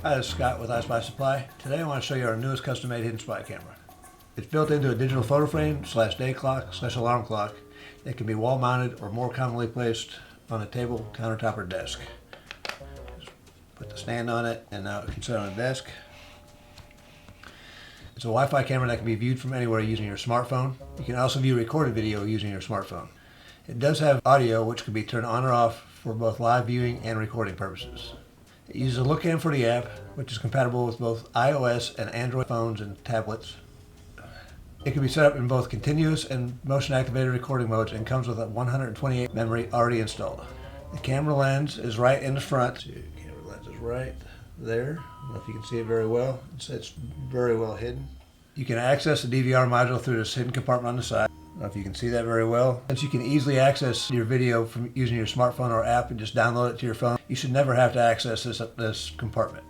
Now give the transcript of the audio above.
Hi, this is Scott with iSpy Supply. Today I want to show you our newest custom-made hidden spot camera. It's built into a digital photo frame / day clock / alarm clock that can be wall mounted or more commonly placed on a table, countertop, or desk. Just put the stand on it and now it can sit on a desk. It's a Wi-Fi camera that can be viewed from anywhere using your smartphone. You can also view recorded video using your smartphone. It does have audio which can be turned on or off for both live viewing and recording purposes. It uses a LookCam for the app, which is compatible with both iOS and Android phones and tablets. It can be set up in both continuous and motion-activated recording modes and comes with a 128 memory already installed. The camera lens is right in the front. The camera lens is right there. I don't know if you can see it very well. It's very well hidden. You can access the DVR module through this hidden compartment on the side. I don't know if you can see that very well. Since you can easily access your video from using your smartphone or app and just download it to your phone, you should never have to access this compartment.